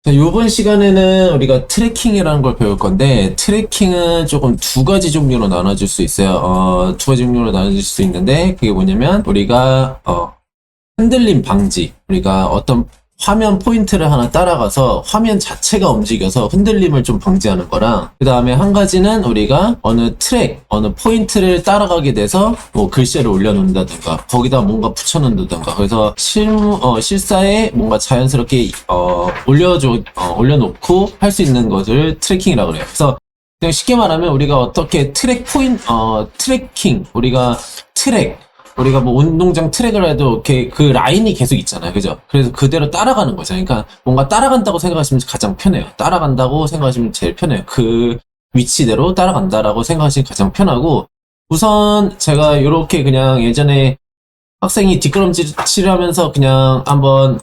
자, 요번 시간에는 우리가 트래킹이라는 걸 배울 건데, 트래킹은 조금 두 가지 종류로 나눠질 수 있어요. 두 가지 종류로 나눠질 수 있는데, 그게 뭐냐면, 우리가, 흔들림 방지. 우리가 어떤 화면 포인트를 하나 따라가서 화면 자체가 움직여서 흔들림을 좀 방지하는 거랑, 그 다음에 한 가지는 우리가 어느 트랙, 어느 포인트를 따라가게 돼서 뭐 글씨를 올려놓는다든가, 거기다 뭔가 붙여놓는다든가, 그래서 실사에 뭔가 자연스럽게, 올려놓고 할 수 있는 것을 트래킹이라고 그래요. 그래서 그냥 쉽게 말하면 우리가 어떻게 트래킹, 우리가 뭐 운동장 트랙을 해도 이렇게 그 라인이 계속 있잖아요. 그죠? 그래서 그대로 따라가는 거죠. 그러니까 뭔가 따라간다고 생각하시면 가장 편해요. 따라간다고 생각하시면 제일 편해요. 그 위치대로 따라간다라고 생각하시면 가장 편하고, 우선 제가 이렇게 그냥 예전에 학생이 뒷걸음질 하면서 그냥 한번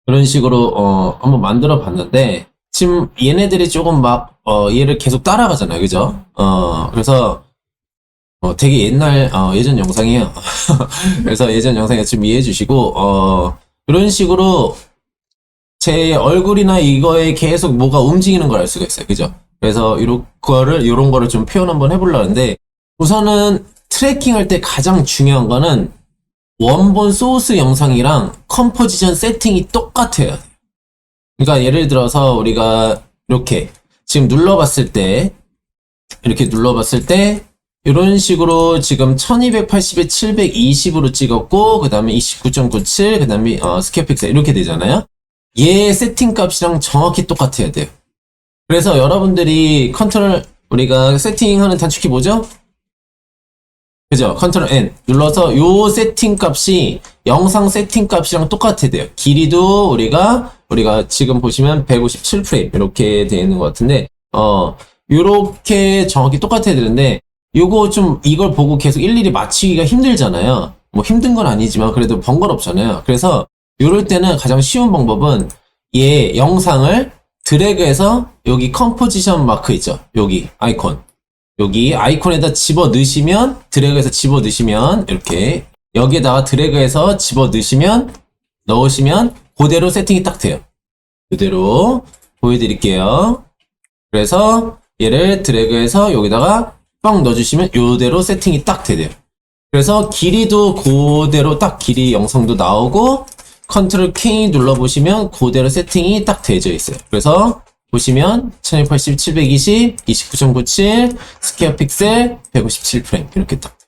그런 식으로 한번 만들어 봤는데, 지금 얘네들이 조금 막 얘를 계속 따라가잖아요. 그죠? 그래서 되게 예전 영상이에요. 그래서 예전 영상에 좀 이해해 주시고, 이런 식으로 제 얼굴이나 이거에 계속 뭐가 움직이는 걸 알 수가 있어요. 그죠? 그래서 요런 거를 좀 표현 한번 해보려고 하는데, 우선은 트래킹 할 때 가장 중요한 거는 원본 소스 영상이랑 컴포지션 세팅이 똑같아요. 그러니까 예를 들어서 우리가 이렇게 지금 이렇게 눌러봤을 때, 이런 식으로 지금 1280에 720으로 찍었고, 그 다음에 29.97, 그 다음에 스퀘어 픽셀 이렇게 되잖아요. 얘 세팅 값이랑 정확히 똑같아야 돼요. 그래서 여러분들이 우리가 세팅하는 단축키 뭐죠? 그죠? 컨트롤 N 눌러서 요 세팅 값이 영상 세팅 값이랑 똑같아야 돼요. 길이도 우리가 지금 보시면 157프레임 이렇게 되어 있는 것 같은데, 요렇게 정확히 똑같아야 되는데, 이걸 보고 계속 일일이 맞추기가 힘들잖아요. 뭐 힘든 건 아니지만 그래도 번거롭잖아요. 그래서 이럴 때는 가장 쉬운 방법은 얘 영상을 드래그해서 여기 컴포지션 마크 있죠. 여기 아이콘에다 드래그해서 집어 넣으시면 이렇게 여기에다가 드래그해서 집어 넣으시면 그대로 세팅이 딱 돼요. 그대로 보여드릴게요. 그래서 얘를 드래그해서 여기다가 뻥 넣어주시면 이대로 세팅이 딱 되대요. 그래서 길이도 그대로 딱 길이 영상도 나오고, 컨트롤 K 눌러보시면 그대로 세팅이 딱 되어져 있어요. 그래서 보시면 1280, 720, 29.97, 스퀘어 픽셀 157프레임 이렇게 딱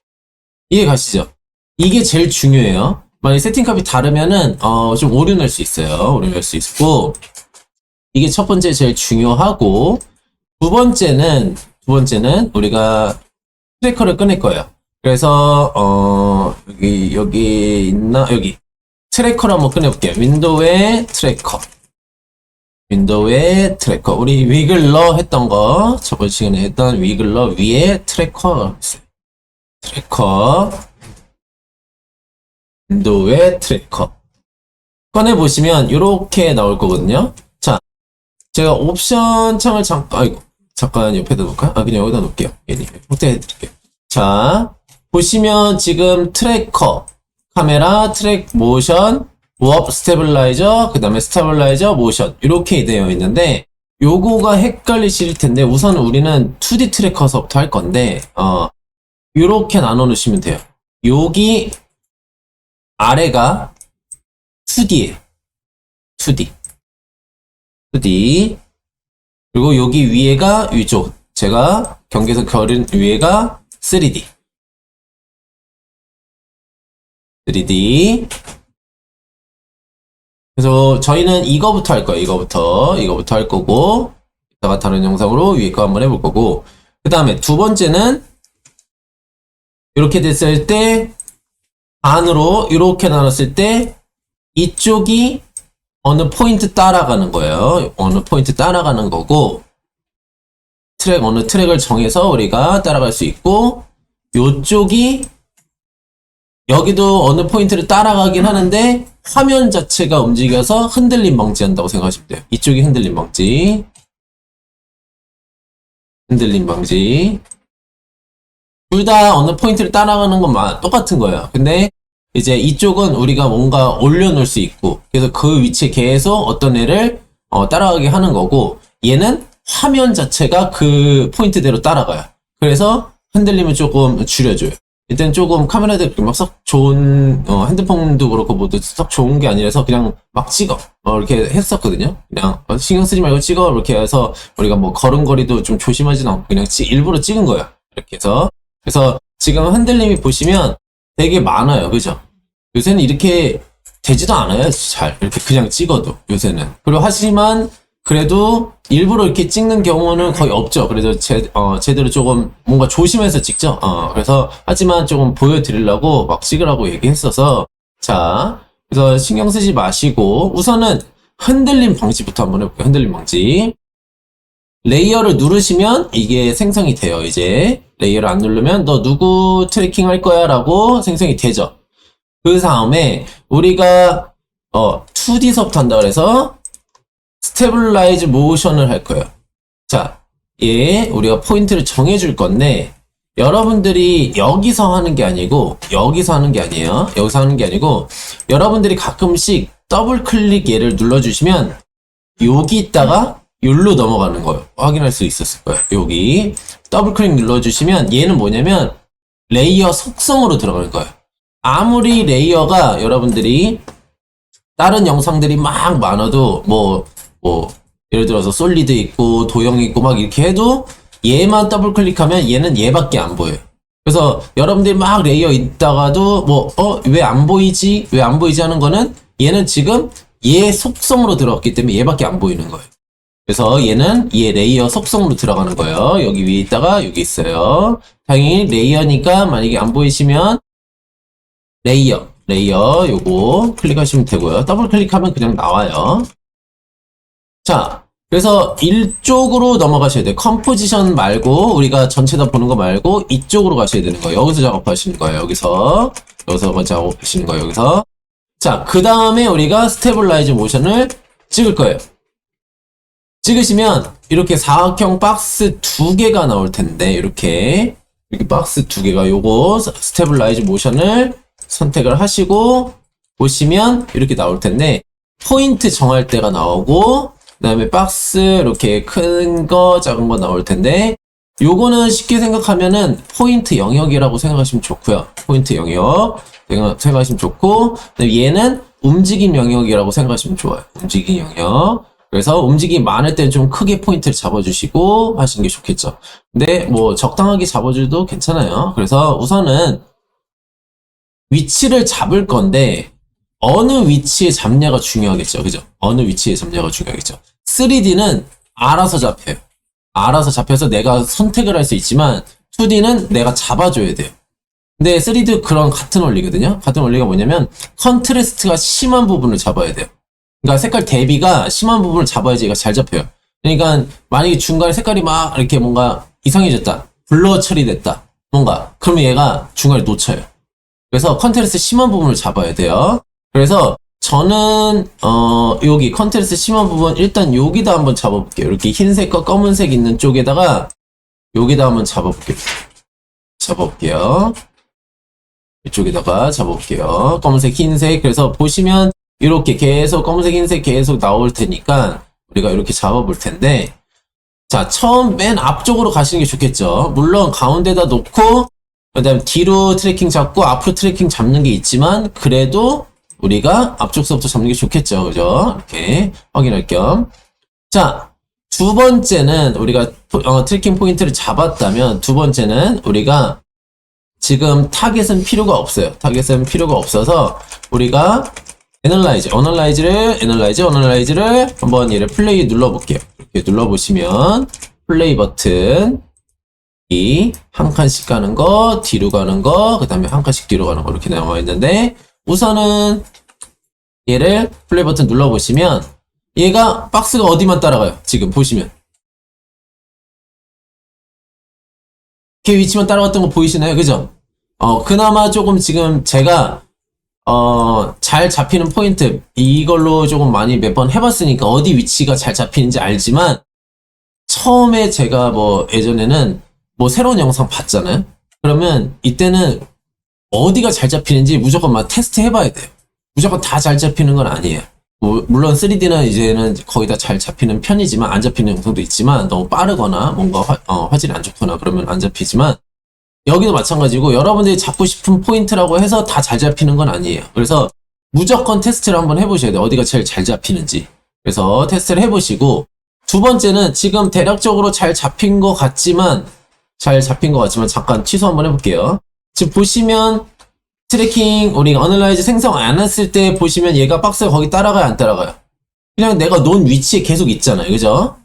이해 가시죠? 이게 제일 중요해요. 만약 세팅값이 다르면은 좀 오류 날 수 있어요. 오류 날 수 있고, 이게 첫 번째 제일 중요하고, 두 번째는 우리가 트래커를 꺼낼 거예요. 그래서 여기 있나? 여기 트래커를 한번 꺼내볼게요. 윈도우에 트래커. 우리 위글러 했던 거, 저번 시간에 했던 위글러 위에 트래커가 있어요. 트래커, 윈도우에 트래커 꺼내보시면 이렇게 나올 거거든요. 자, 제가 옵션 창을 잠깐 옆에다 놓을까? 그냥 여기다 놓을게요. 확대해드릴게요. 자, 보시면 지금 트래커, 카메라, 트랙, 모션, 워업, 스테빌라이저, 그 다음에 스테빌라이저, 모션 이렇게 되어 있는데, 요거가 헷갈리실 텐데, 우선 우리는 2D 트래커서부터 할 건데, 요렇게 나눠 놓으시면 돼요. 여기 아래가 2D예요. 2D. 그리고 여기 위에가 위쪽. 제가 경계선 그린 위에가 3D. 그래서 저희는 이거부터 할 거예요. 이거부터 할 거고, 이따가 다른 영상으로 위에 거 한번 해볼 거고, 그 다음에 두 번째는 이렇게 됐을 때 반으로 이렇게 나눴을 때 이쪽이 어느 포인트 따라가는 거예요. 어느 포인트 따라가는 거고, 어느 트랙을 정해서 우리가 따라갈 수 있고, 요쪽이 여기도 어느 포인트를 따라가긴 하는데 화면 자체가 움직여서 흔들림 방지한다고 생각하시면 돼요. 이쪽이 흔들림 방지. 둘 다 어느 포인트를 따라가는 건 똑같은 거예요. 근데 이제 이쪽은 우리가 뭔가 올려놓을 수 있고, 그래서 그 위치에 계속 어떤 애를 따라가게 하는 거고, 얘는 화면 자체가 그 포인트대로 따라가요. 그래서 흔들림을 조금 줄여줘요. 일단 조금 카메라도 막 썩 좋은, 핸드폰도 그렇고 뭐도 썩 좋은 게 아니라서 그냥 막 찍어. 이렇게 했었거든요. 그냥 신경 쓰지 말고 찍어. 이렇게 해서 우리가 뭐 걸음걸이도 좀 조심하진 않고 그냥 일부러 찍은 거야. 이렇게 해서. 그래서 지금 흔들림이 보시면 되게 많아요. 그죠? 요새는 이렇게 되지도 않아요. 잘. 이렇게 그냥 찍어도. 요새는. 그리고 하지만 그래도 일부러 이렇게 찍는 경우는 거의 없죠. 그래서 제대로 조금 뭔가 조심해서 찍죠. 그래서 하지만 조금 보여드리려고 막 찍으라고 얘기했어서 자, 그래서 신경 쓰지 마시고 우선은 흔들림 방지부터 한번 해볼게요. 흔들림 방지. 레이어를 누르시면 이게 생성이 돼요. 이제 레이어를 안 누르면 너 누구 트래킹 할 거야 라고 생성이 되죠. 그 다음에 우리가 2D 서부터 한다 그래서 스테블라이즈 모션을 할 거예요. 자, 우리가 포인트를 정해줄 건데 여러분들이 여기서 하는 게 아니고 여기서 하는 게 아니에요. 여기서 하는 게 아니고 여러분들이 가끔씩 더블 클릭 얘를 눌러주시면 여기 있다가 여기로 넘어가는 거예요. 확인할 수 있었을 거예요. 여기 더블 클릭 눌러주시면 얘는 뭐냐면 레이어 속성으로 들어가는 거예요. 아무리 레이어가 여러분들이 다른 영상들이 막 많아도 예를 들어서 솔리드 있고 도형 있고 막 이렇게 해도 얘만 더블 클릭하면 얘는 얘밖에 안 보여요. 그래서 여러분들이 막 레이어 있다가도 왜 안 보이지? 왜 안 보이지 하는 거는 얘는 지금 얘 속성으로 들어갔기 때문에 얘밖에 안 보이는 거예요. 그래서 얘는 얘 레이어 속성으로 들어가는 거예요. 여기 위에 있다가 여기 있어요. 당연히 레이어니까 만약에 안 보이시면 레이어 요거 클릭하시면 되고요. 더블 클릭하면 그냥 나와요. 자, 그래서 이쪽으로 넘어가셔야 돼요. 컴포지션 말고 우리가 전체 다 보는 거 말고 이쪽으로 가셔야 되는 거예요. 여기서 작업하시는 거예요. 여기서 작업하시는 거예요. 여기서. 자, 그 다음에 우리가 스테블라이즈 모션을 찍을 거예요. 찍으시면 이렇게 사각형 박스 2개가 나올 텐데 이렇게 박스 2개가 요거 스테블라이즈 모션을 선택을 하시고 보시면 이렇게 나올 텐데 포인트 정할 때가 나오고 그 다음에 박스 이렇게 큰 거 작은 거 나올 텐데 요거는 쉽게 생각하면은 포인트 영역이라고 생각하시면 좋고요. 포인트 영역 생각하시면 좋고 얘는 움직임 영역이라고 생각하시면 좋아요. 움직임 영역. 그래서 움직임이 많을 때는 좀 크게 포인트를 잡아주시고 하시는 게 좋겠죠. 근데 뭐 적당하게 잡아줘도 괜찮아요. 그래서 우선은 위치를 잡을 건데 어느 위치에 잡냐가 중요하겠죠. 그죠? 어느 위치에 잡냐가 중요하겠죠. 3D는 알아서 잡혀요. 알아서 잡혀서 내가 선택을 할 수 있지만 2D는 내가 잡아줘야 돼요. 근데 3D도 그런 같은 원리거든요. 같은 원리가 뭐냐면 컨트라스트가 심한 부분을 잡아야 돼요. 그러니까 색깔 대비가 심한 부분을 잡아야지 얘가 잘 잡혀요. 그러니까 만약에 중간에 색깔이 막 이렇게 뭔가 이상해졌다. 블러 처리됐다. 뭔가. 그러면 얘가 중간에 놓쳐요. 그래서 컨트라스트 심한 부분을 잡아야 돼요. 그래서 저는 여기 컨트라스트 심한 부분 일단 여기다 한번 잡아볼게요. 이렇게 흰색과 검은색 있는 쪽에다가 여기다 한번 잡아볼게요. 이쪽에다가 잡아볼게요. 검은색, 흰색. 그래서 보시면 이렇게 계속 검은색, 흰색 계속 나올 테니까 우리가 이렇게 잡아볼 텐데 자, 처음 맨 앞쪽으로 가시는 게 좋겠죠. 물론 가운데다 놓고 그 다음에 뒤로 트래킹 잡고 앞으로 트래킹 잡는 게 있지만 그래도 우리가 앞쪽서부터 잡는 게 좋겠죠. 그죠? 이렇게 확인할 겸. 자, 두 번째는 우리가 트래킹 포인트를 잡았다면 두 번째는 우리가 지금 타겟은 필요가 없어요. 타겟은 필요가 없어서 우리가 애널라이즈를 한번 얘를 플레이 눌러볼게요. 이렇게 눌러보시면 플레이 버튼 이 한 칸씩 가는 거, 뒤로 가는 거, 그 다음에 한 칸씩 뒤로 가는 거 이렇게 나와 있는데 우선은 얘를 플레이 버튼 눌러보시면 얘가 박스가 어디만 따라가요. 지금 보시면 걔 위치만 따라갔던 거 보이시나요? 그죠? 그나마 조금 지금 제가 잘 잡히는 포인트 이걸로 조금 많이 몇 번 해봤으니까 어디 위치가 잘 잡히는지 알지만 처음에 제가 예전에는 새로운 영상 봤잖아요. 그러면 이때는 어디가 잘 잡히는지 무조건 막 테스트 해봐야 돼요. 무조건 다 잘 잡히는 건 아니에요. 물론 3D는 이제는 거의 다 잘 잡히는 편이지만, 안 잡히는 영상도 있지만, 너무 빠르거나, 뭔가 화질이 안 좋거나 그러면 안 잡히지만, 여기도 마찬가지고, 여러분들이 잡고 싶은 포인트라고 해서 다 잘 잡히는 건 아니에요. 그래서 무조건 테스트를 한번 해보셔야 돼요. 어디가 제일 잘 잡히는지. 그래서 테스트를 해보시고, 두 번째는 지금 대략적으로 잘 잡힌 것 같지만, 잠깐 취소 한번 해볼게요. 지금 보시면, 트래킹, 우리가 어널라이즈 생성 안 했을 때 보시면 얘가 박스가 거기 따라가요, 안 따라가요? 그냥 내가 놓은 위치에 계속 있잖아요. 그죠?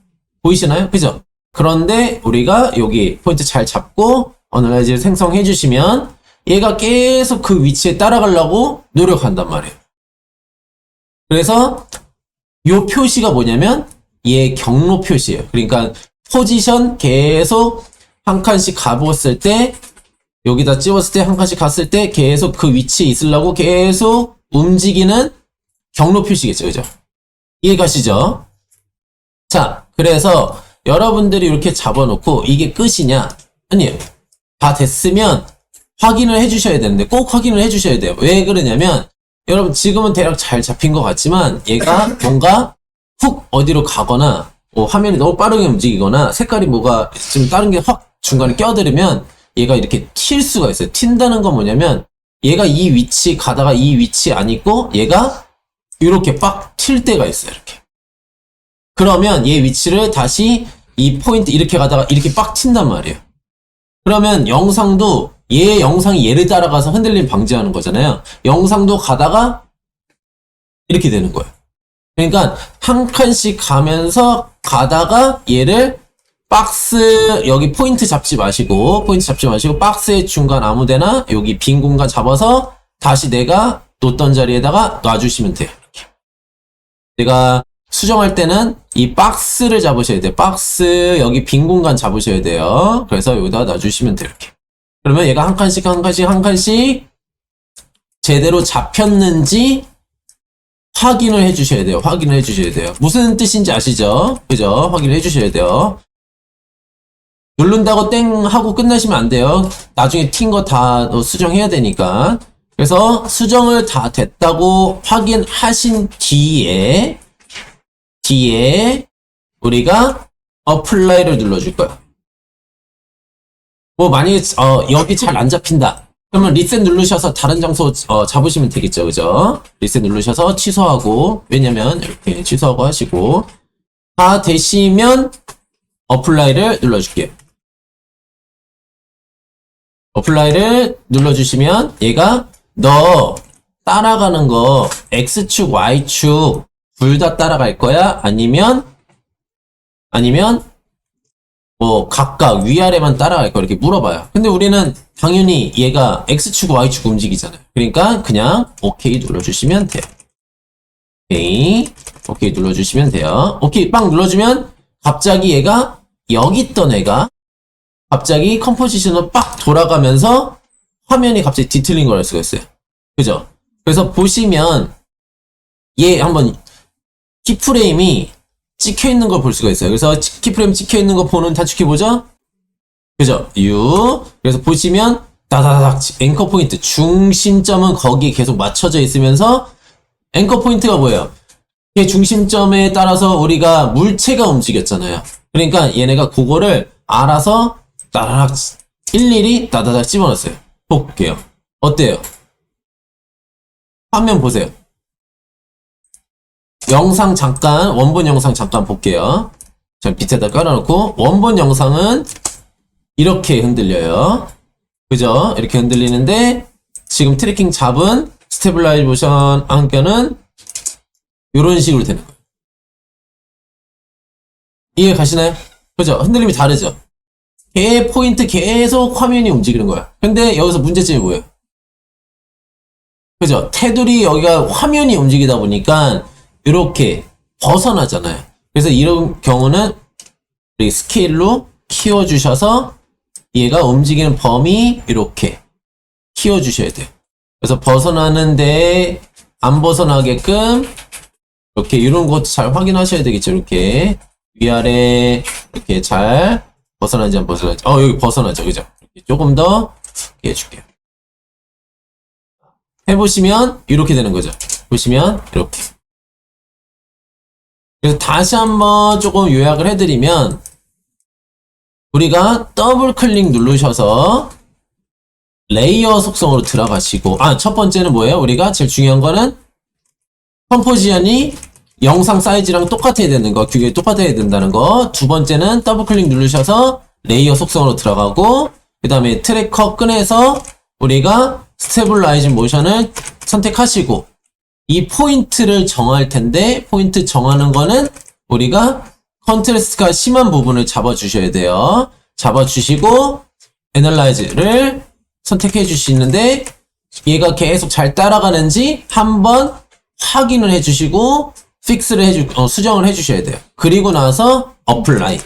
보이시나요? 그죠? 그런데 우리가 여기 포인트 잘 잡고 어널라이즈를 생성해 주시면 얘가 계속 그 위치에 따라가려고 노력한단 말이에요. 그래서 요 표시가 뭐냐면 얘 경로 표시예요. 그러니까 포지션 계속 한 칸씩 가보았을 때 여기다 찍었을 때 한 칸씩 갔을 때 계속 그 위치에 있으려고 계속 움직이는 경로 표시겠죠. 그죠? 이해가시죠? 자, 그래서 여러분들이 이렇게 잡아놓고 이게 끝이냐? 아니에요. 다 됐으면 확인을 해주셔야 되는데 꼭 확인을 해주셔야 돼요. 왜 그러냐면 여러분 지금은 대략 잘 잡힌 것 같지만 얘가 뭔가 훅 어디로 가거나 화면이 너무 빠르게 움직이거나 색깔이 뭐가 좀 다른 게 확 중간에 껴들으면 얘가 이렇게 튈 수가 있어요. 튄다는 건 뭐냐면 얘가 이 위치 가다가 이 위치 안 있고 얘가 이렇게 빡 튈 때가 있어요. 이렇게. 그러면 얘 위치를 다시 이 포인트 이렇게 가다가 이렇게 빡 튄단 말이에요. 그러면 영상도 얘 영상이 얘를 따라가서 흔들림 방지하는 거잖아요. 영상도 가다가 이렇게 되는 거예요. 그러니까 한 칸씩 가면서 가다가 얘를 박스 여기 포인트 잡지 마시고 박스의 중간 아무데나 여기 빈 공간 잡아서 다시 내가 놓던 자리에다가 놔주시면 돼요. 이렇게. 내가 수정할 때는 이 박스를 잡으셔야 돼요. 박스 여기 빈 공간 잡으셔야 돼요. 그래서 여기다 놔주시면 돼요. 이렇게. 그러면 얘가 한 칸씩 제대로 잡혔는지 확인을 해주셔야 돼요. 무슨 뜻인지 아시죠? 그죠? 확인을 해주셔야 돼요. 누른다고 땡 하고 끝나시면 안 돼요. 나중에 튄 거 다 수정해야 되니까. 그래서 수정을 다 됐다고 확인하신 뒤에 우리가 어플라이를 눌러줄 거야. 뭐 만약에 여기 잘 안 잡힌다. 그러면 리셋 누르셔서 다른 장소 잡으시면 되겠죠. 그죠? 리셋 누르셔서 취소하고 왜냐면 이렇게 취소하고 하시고 다 되시면 어플라이를 눌러줄게요. 어플라이를 눌러주시면 얘가 너 따라가는 거 X축, Y축 둘 다 따라갈 거야? 아니면 뭐 각각 위아래만 따라갈 거야? 이렇게 물어봐요. 근데 우리는 당연히 얘가 X축, Y축 움직이잖아요. 그러니까 그냥 OK 눌러주시면 돼요. 오케이 눌러주시면 돼요. 오케이 빵 눌러주면 갑자기 얘가 여기 있던 애가 갑자기 컴포지션으로 빡 돌아가면서 화면이 갑자기 뒤틀린 걸 알 수가 있어요. 그죠? 그래서 보시면 얘 한번 키프레임이 찍혀 있는 걸 볼 수가 있어요. 그래서 키프레임 찍혀 있는 거 보는 단축키 보죠? 그죠? 그래서 보시면 다다닥 앵커 포인트 중심점은 거기에 계속 맞춰져 있으면서 앵커 포인트가 뭐예요? 이 중심점에 따라서 우리가 물체가 움직였잖아요. 그러니까 얘네가 그거를 알아서 따라락 일일이 따다닥 집어넣었어요. 볼게요. 어때요? 화면 보세요. 영상 잠깐 원본 영상 잠깐 볼게요. 자, 밑에다 깔아놓고 원본 영상은 이렇게 흔들려요. 그죠? 이렇게 흔들리는데 지금 트래킹 잡은 스테빌라이제이션 안겨는 이런 식으로 되는 거예요. 이해 가시나요? 그죠? 흔들림이 다르죠? 걔 포인트 계속 화면이 움직이는 거야. 근데 여기서 문제점이 뭐예요? 그죠? 테두리 여기가 화면이 움직이다 보니까 이렇게 벗어나잖아요. 그래서 이런 경우는 우리 스케일로 키워주셔서 얘가 움직이는 범위 이렇게 키워주셔야 돼요. 그래서 벗어나는데 안 벗어나게끔 이렇게 이런 것도 잘 확인하셔야 되겠죠. 이렇게 위아래 이렇게 잘 벗어나지 안 벗어나지. 여기 벗어나죠. 그죠? 조금 더 해줄게요. 해보시면 이렇게 되는 거죠. 보시면 이렇게 그래서 다시 한번 조금 요약을 해드리면, 우리가 더블 클릭 누르셔서 레이어 속성으로 들어가시고, 첫 번째는 뭐예요? 우리가 제일 중요한 거는 컴포지션이 영상 사이즈랑 똑같아야 되는 거, 규격이 똑같아야 된다는 거. 두 번째는 더블 클릭 누르셔서 레이어 속성으로 들어가고, 그 다음에 트래커 꺼내서 우리가 스테블라이징 모션을 선택하시고, 이 포인트를 정할 텐데, 포인트 정하는 거는 우리가 컨트라스트가 심한 부분을 잡아주셔야 돼요. 잡아주시고, 애널라이즈를 선택해 주시는데, 얘가 계속 잘 따라가는지 한번 확인을 해주시고, 수정을 해주셔야 돼요. 그리고 나서 어플라이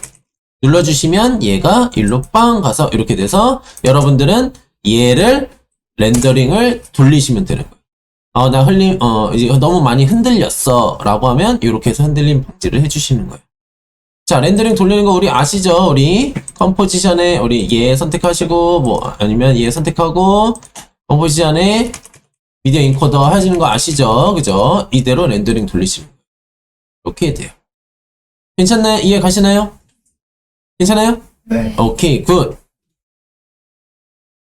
눌러주시면 얘가 일로 빵 가서 이렇게 돼서 여러분들은 얘를 렌더링을 돌리시면 되는 거예요. 나 이제 너무 많이 흔들렸어 라고 하면 이렇게 해서 흔들림 방지를 해주시는 거예요. 자, 렌더링 돌리는 거 우리 아시죠? 우리 컴포지션에 우리 얘 선택하시고 뭐 아니면 얘 선택하고 컴포지션에 미디어 인코더 하시는 거 아시죠? 그죠? 이대로 렌더링 돌리시면 돼요. 이렇게 돼요. 괜찮나요? 이해 가시나요? 괜찮아요? 네. 오케이, 굿.